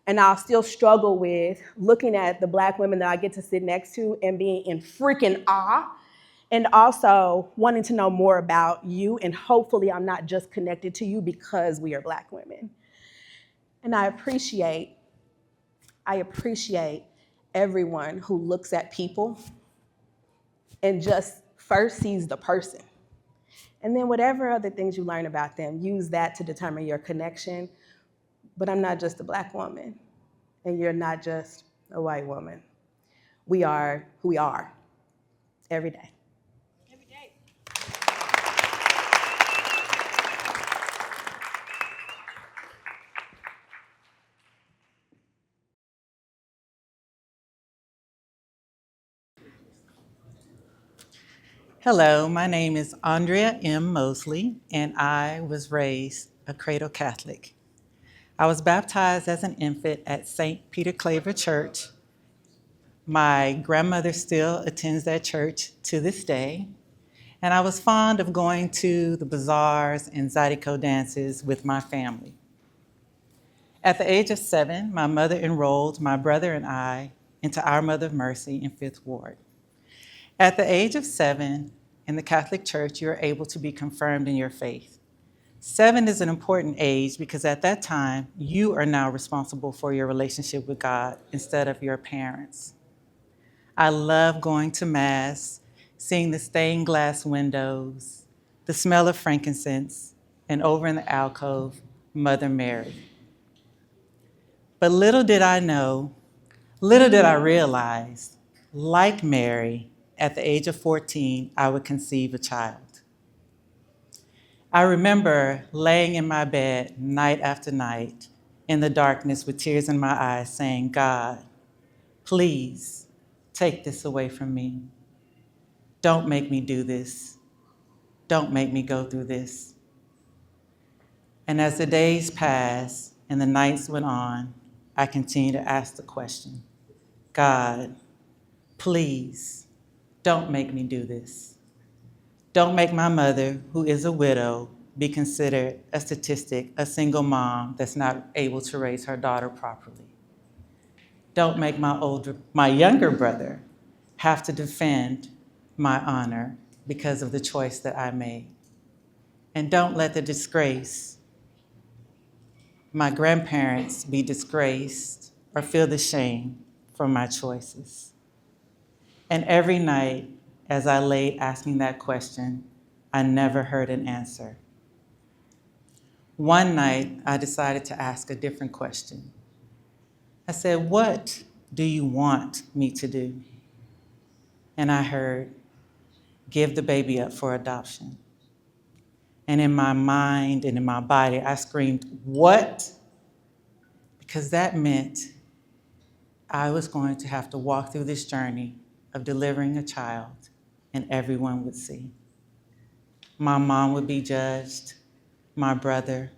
And I'll still struggle with looking at the Black women that I get to sit next to and being in freaking awe, and also wanting to know more about you, and hopefully I'm not just connected to you because we are Black women. And I appreciate everyone who looks at people and just first sees the person. And then whatever other things you learn about them, use that to determine your connection. But I'm not just a Black woman, and you're not just a white woman. We are who we are every day. Every day. Hello, my name is Andrea M. Mosley, and I was raised a cradle Catholic. I was baptized as an infant at St. Peter Claver Church. My grandmother still attends that church to this day, and I was fond of going to the bazaars and Zydeco dances with my family. At the age of 7, my mother enrolled my brother and I into Our Mother of Mercy in 5th Ward. At the age of 7, in the Catholic Church, you are able to be confirmed in your faith. 7 is an important age because at that time, you are now responsible for your relationship with God instead of your parents. I love going to Mass, seeing the stained glass windows, the smell of frankincense, and over in the alcove, Mother Mary. But little did I realize, like Mary, at the age of 14, I would conceive a child. I remember laying in my bed night after night in the darkness with tears in my eyes saying, God, please take this away from me. Don't make me do this. Don't make me go through this. And as the days passed and the nights went on, I continued to ask the question, God, please don't make me do this. Don't make my mother, who is a widow, be considered a statistic, a single mom that's not able to raise her daughter properly. Don't make my younger brother have to defend my honor because of the choice that I made. And don't let the disgrace, my grandparents be disgraced or feel the shame for my choices. And every night, as I lay asking that question, I never heard an answer. One night, I decided to ask a different question. I said, what do you want me to do? And I heard, give the baby up for adoption. And in my mind and in my body, I screamed, what? Because that meant I was going to have to walk through this journey of delivering a child, and everyone would see. My mom would be judged, my brother,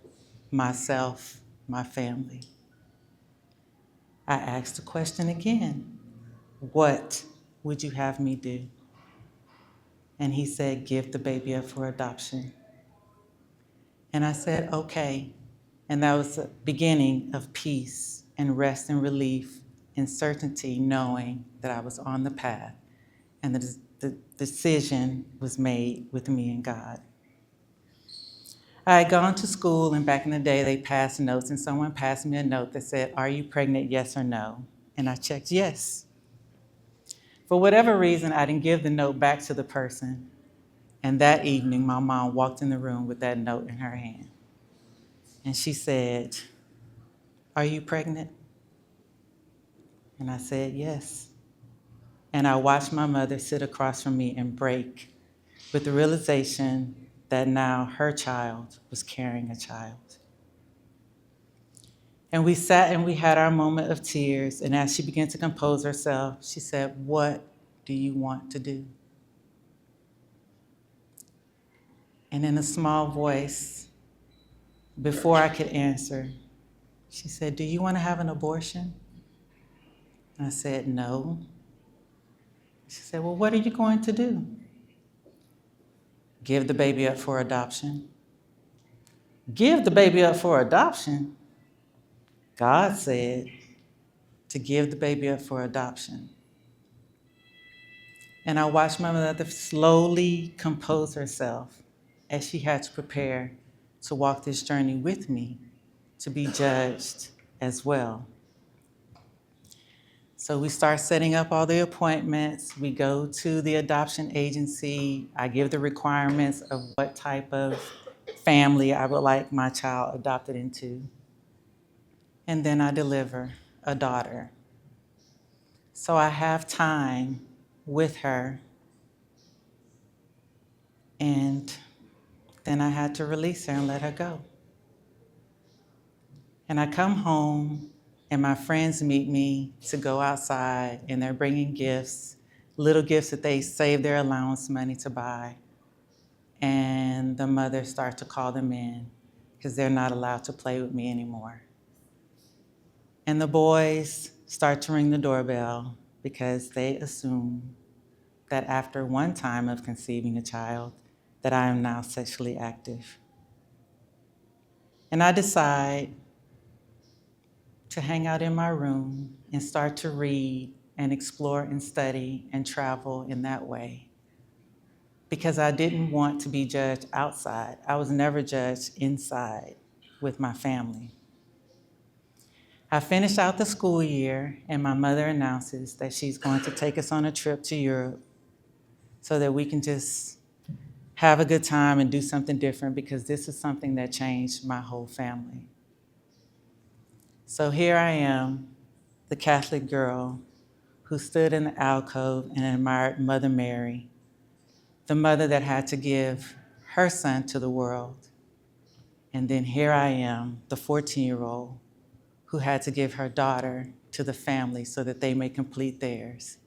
myself, my family. I asked the question again, what would you have me do? And he said, give the baby up for adoption. And I said, okay. And that was the beginning of peace and rest and relief and certainty, knowing that I was on the path and the decision was made with me and God. I had gone to school, and back in the day, they passed notes, and someone passed me a note that said, "Are you pregnant, yes or no?" And I checked yes. For whatever reason, I didn't give the note back to the person. And that evening, my mom walked in the room with that note in her hand. And she said, "Are you pregnant?" And I said, "Yes." And I watched my mother sit across from me and break with the realization that now her child was carrying a child. And we sat and we had our moment of tears. And as she began to compose herself, she said, "What do you want to do?" And in a small voice, before I could answer, she said, "Do you want to have an abortion?" And I said, "No." She said, "Well, what are you going to do?" "Give the baby up for adoption." Give the baby up for adoption? God said to give the baby up for adoption. And I watched my mother slowly compose herself as she had to prepare to walk this journey with me to be judged as well. So we start setting up all the appointments. We go to the adoption agency. I give the requirements of what type of family I would like my child adopted into. And then I deliver a daughter. So I have time with her. And then I had to release her and let her go. And I come home, and my friends meet me to go outside, and they're bringing gifts, little gifts that they saved their allowance money to buy. And the mother starts to call them in because they're not allowed to play with me anymore. And the boys start to ring the doorbell because they assume that after one time of conceiving a child, that I am now sexually active. And I decide to hang out in my room and start to read and explore and study and travel in that way. Because I didn't want to be judged outside. I was never judged inside with my family. I finished out the school year, and my mother announces that she's going to take us on a trip to Europe so that we can just have a good time and do something different, because this is something that changed my whole family. So here I am, the Catholic girl who stood in the alcove and admired Mother Mary, the mother that had to give her son to the world. And then here I am, the 14-year-old who had to give her daughter to the family so that they may complete theirs.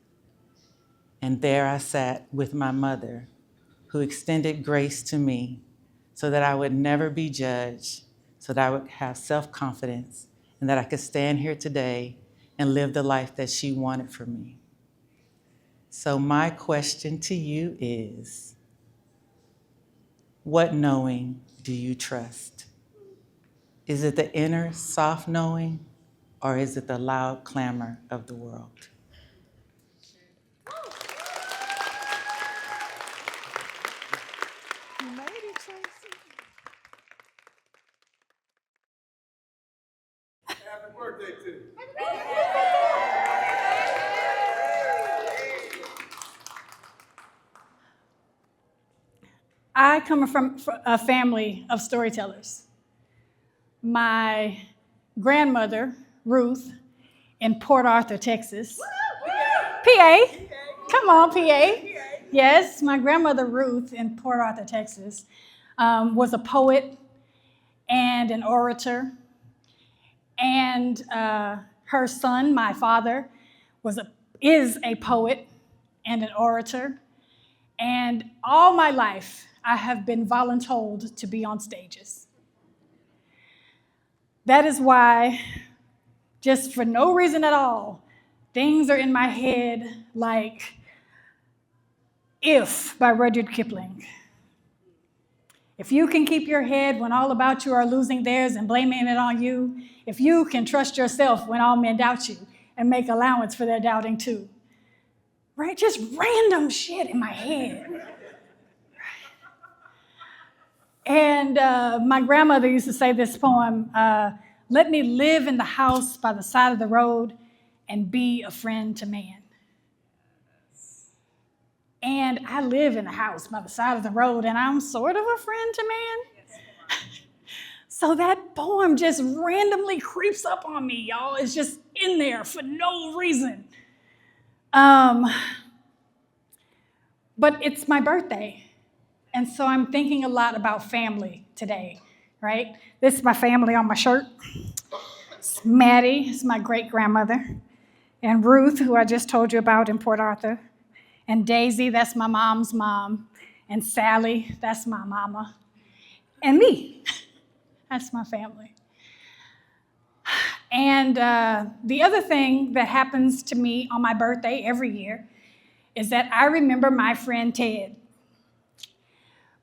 And there I sat with my mother, who extended grace to me so that I would never be judged, so that I would have self-confidence, and that I could stand here today and live the life that she wanted for me. So my question to you is, what knowing do you trust? Is it the inner soft knowing, or is it the loud clamor of the world? You made it, Tracy. Happy birthday to you. I come from a family of storytellers. My grandmother, Ruth, in Port Arthur, Texas. PA. Come on, PA. Yes, my grandmother, Ruth, in Port Arthur, Texas, was a poet and an orator. And her son, my father, is a poet and an orator. And all my life, I have been voluntold to be on stages. That is why, just for no reason at all, things are in my head like If by Rudyard Kipling. If you can keep your head when all about you are losing theirs and blaming it on you, if you can trust yourself when all men doubt you and make allowance for their doubting too. Right? Just random shit in my head. And my grandmother used to say this poem, let me live in the house by the side of the road and be a friend to man. And I live in a house by the side of the road, and I'm sort of a friend to man. So that poem just randomly creeps up on me, y'all. It's just in there for no reason. But it's my birthday, and so I'm thinking a lot about family today, right? This is my family on my shirt. It's Maddie, it's my great-grandmother, and Ruth, who I just told you about in Port Arthur, and Daisy, that's my mom's mom, and Sally, that's my mama, and me, that's my family. And the other thing that happens to me on my birthday every year is that I remember my friend Ted.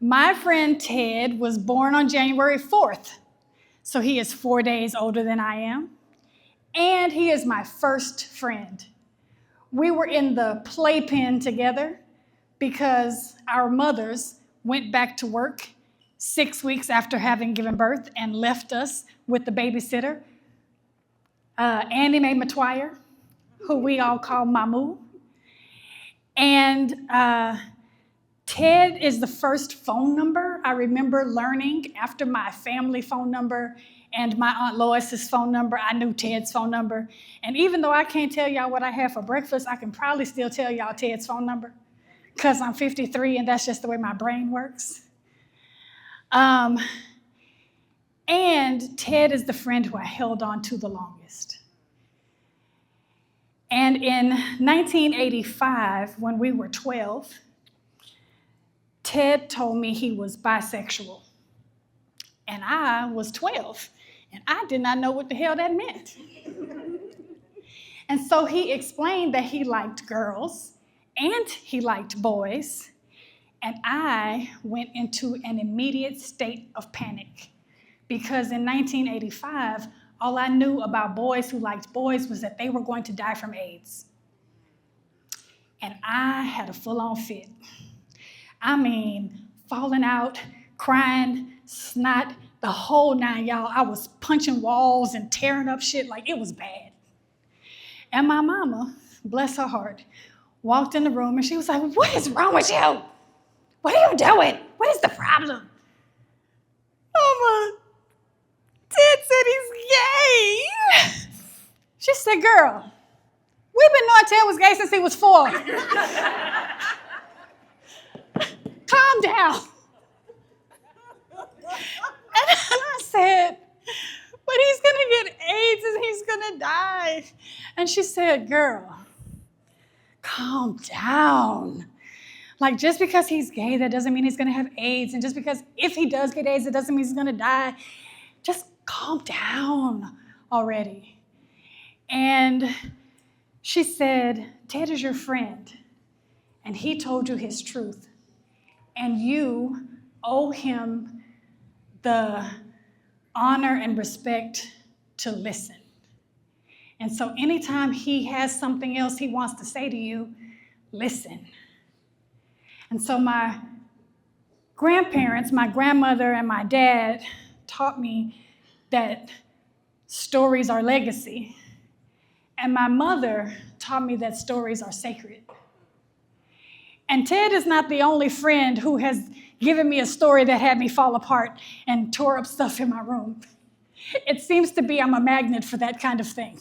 My friend Ted was born on January 4th, so he is 4 days older than I am, and he is my first friend. We were in the playpen together because our mothers went back to work 6 weeks after having given birth and left us with the babysitter, Annie Mae Matwire, who we all call Mamu. And Ted is the first phone number I remember learning after my family phone number and my Aunt Lois's phone number. I knew Ted's phone number. And even though I can't tell y'all what I had for breakfast, I can probably still tell y'all Ted's phone number because I'm 53 and that's just the way my brain works. And Ted is the friend who I held on to the longest. And in 1985, when we were 12, Ted told me he was bisexual. And I was 12, and I did not know what the hell that meant. And so he explained that he liked girls and he liked boys, and I went into an immediate state of panic because in 1985, all I knew about boys who liked boys was that they were going to die from AIDS. And I had a full-on fit. I mean, falling out, crying, snot, the whole nine, y'all. I was punching walls and tearing up shit like it was bad. And my mama, bless her heart, walked in the room and she was like, what is wrong with you? What are you doing? What is the problem? Mama, Ted said he's gay. She said, girl, we've been knowing Ted was gay since he was 4. Calm down. And I said, but he's going to get AIDS and he's going to die. And she said, girl, calm down. Like, just because he's gay, that doesn't mean he's going to have AIDS. And just because if he does get AIDS, it doesn't mean he's going to die. Just calm down already. And she said, Ted is your friend, and he told you his truth. And you owe him the honor and respect to listen. And so anytime he has something else he wants to say to you, listen. And so my grandparents, my grandmother and my dad taught me that stories are legacy. And my mother taught me that stories are sacred. And Ted is not the only friend who has given me a story that had me fall apart and tore up stuff in my room. It seems to be I'm a magnet for that kind of thing.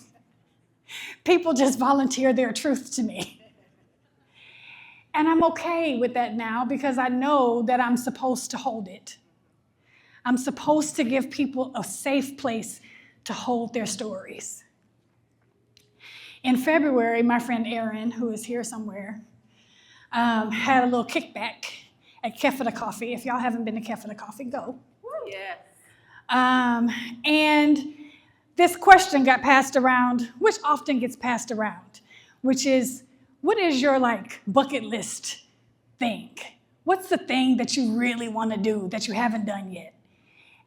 People just volunteer their truth to me. And I'm okay with that now because I know that I'm supposed to hold it. I'm supposed to give people a safe place to hold their stories. In February, my friend Erin, who is here somewhere, had a little kickback at Kefir Coffee. If y'all haven't been to Kefir Coffee, go. Yes. And this question got passed around, which often gets passed around, which is, what is your bucket list thing? What's the thing that you really want to do that you haven't done yet?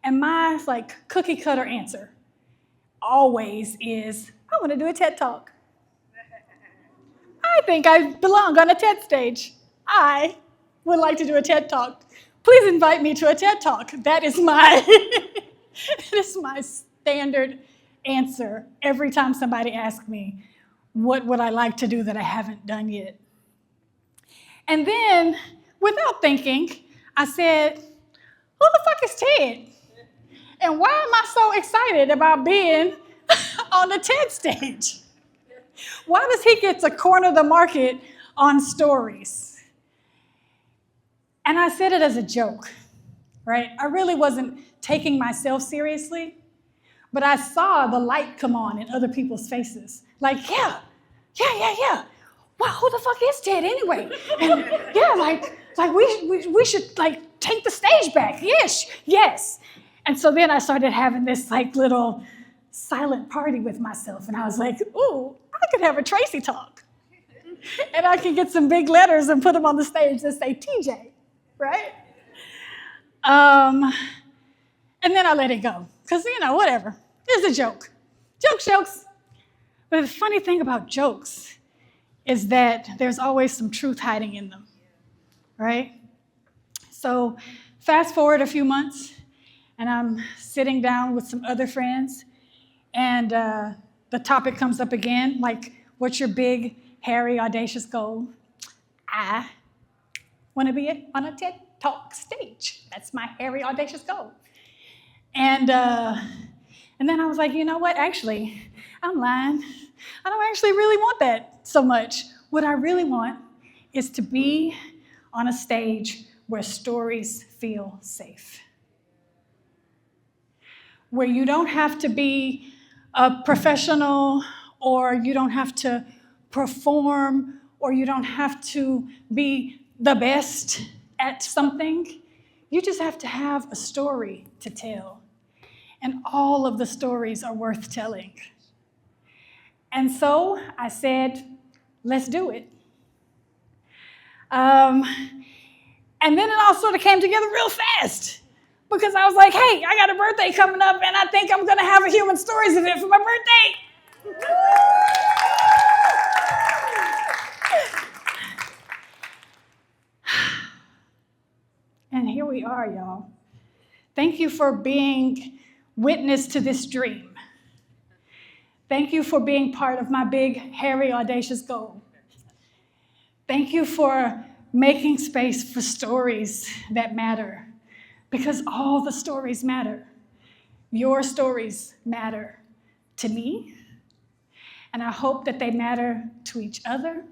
And my cookie cutter answer always is, I want to do a TED Talk. I think I belong on a TED stage. I would like to do a TED Talk. please invite me to a TED Talk. That is my, that is my standard answer every time somebody asks me, what would I like to do that I haven't done yet? And then, without thinking, I said, who the fuck is Ted? And why am I so excited about being on the TED stage? Why does he get to corner the market on stories? And I said it as a joke, right? I really wasn't taking myself seriously, but I saw the light come on in other people's faces. Like, yeah. Wow, who the fuck is Ted anyway? And yeah, like we should like take the stage back. Yes. And so then I started having this like little silent party with myself, and I was like, ooh, I could have a Tracy talk. And I can get some big letters and put them on the stage that say TJ, right? And then I let it go, because, whatever. It's a joke. Jokes. But the funny thing about jokes is that there's always some truth hiding in them, right? So fast forward a few months, and I'm sitting down with some other friends, and the topic comes up again, like, what's your big, hairy, audacious goal? I want to be on a TED Talk stage. That's my hairy, audacious goal. And then I was like, you know what? Actually, I'm lying. I don't actually really want that so much. What I really want is to be on a stage where stories feel safe. Where you don't have to be a professional, or you don't have to perform, or you don't have to be the best at something. You just have to have a story to tell. And all of the stories are worth telling. And so I said, let's do it. And then it all sort of came together real fast, because I was like, hey, I got a birthday coming up, and I think I'm going to have a Human Stories event for my birthday. And here we are, y'all. Thank you for being witness to this dream. Thank you for being part of my big, hairy, audacious goal. Thank you for making space for stories that matter, because all the stories matter. Your stories matter to me, and I hope that they matter to each other.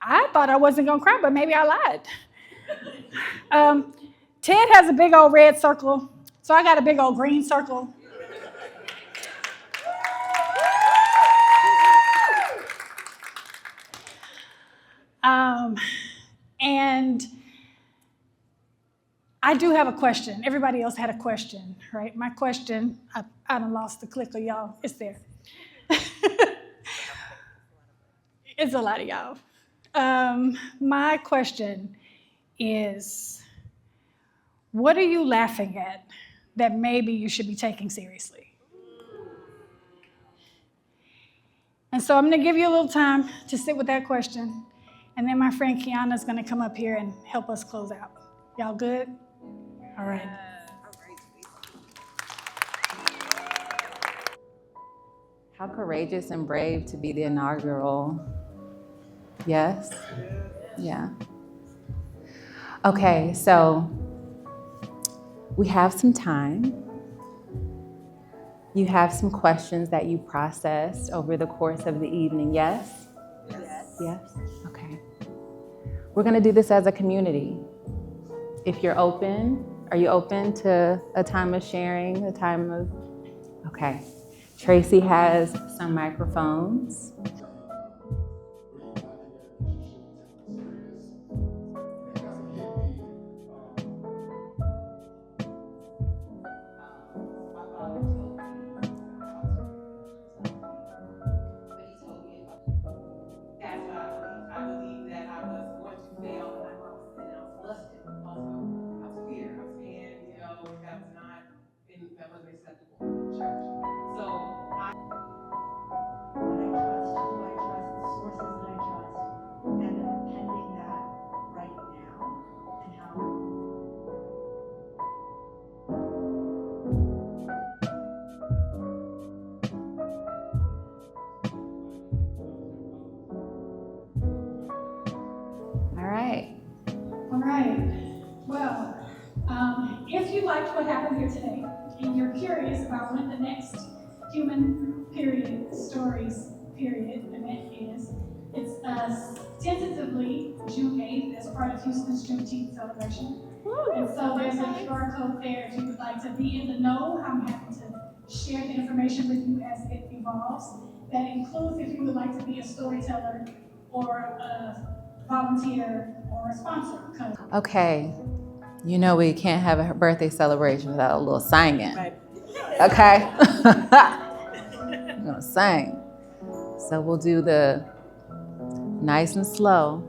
I thought I wasn't gonna cry, but maybe I lied. Ted has a big old red circle, so I got a big old green circle. And I do have a question. Everybody else had a question, right? My question, I done lost the clicker, y'all. It's there. It's a lot of y'all. My question is, what are you laughing at that maybe you should be taking seriously? And so I'm going to give you a little time to sit with that question, and then my friend Kiana's going to come up here and help us close out. Y'all good? All right. How courageous and brave to be the inaugural. Yes? Yeah. Okay, so we have some time. You have some questions that you processed over the course of the evening, yes? Yes? Okay. We're gonna do this as a community. If you're open, are you open to a time of sharing, okay. Tracy has some microphones. That wasn't acceptable in church. So I trust right. All right. Well, if you liked what happened here today and you're curious about when the next human period stories period event is, it's tentatively June 8th as part of Houston's Juneteenth celebration. And so there's a QR code there if you would like to be in the know. I'm happy to share the information with you as it evolves. That includes if you would like to be a storyteller or a volunteer or a sponsor. Okay, you know we can't have a birthday celebration without a little singing. Okay? I'm gonna sing. So we'll do the nice and slow,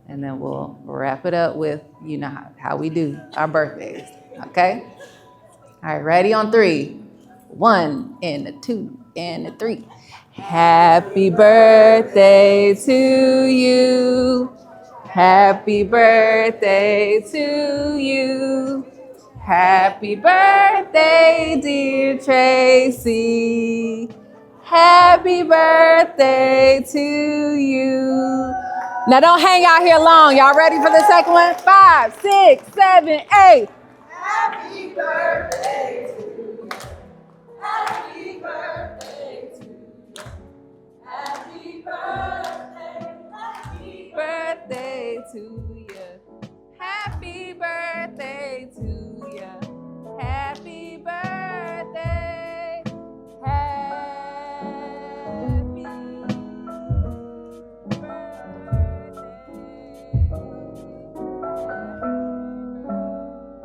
and then we'll wrap it up with, you know, how we do our birthdays, okay? All right, ready on 3. 1 and a 2 and a 3. Happy birthday to you. Happy birthday to you. Happy birthday, dear Tracy. Happy birthday to you. Now don't hang out here long. Y'all ready for the second one? 5, 6, 7, 8. Happy birthday to you. Happy birthday to you. Happy birthday. Happy Birthday to you.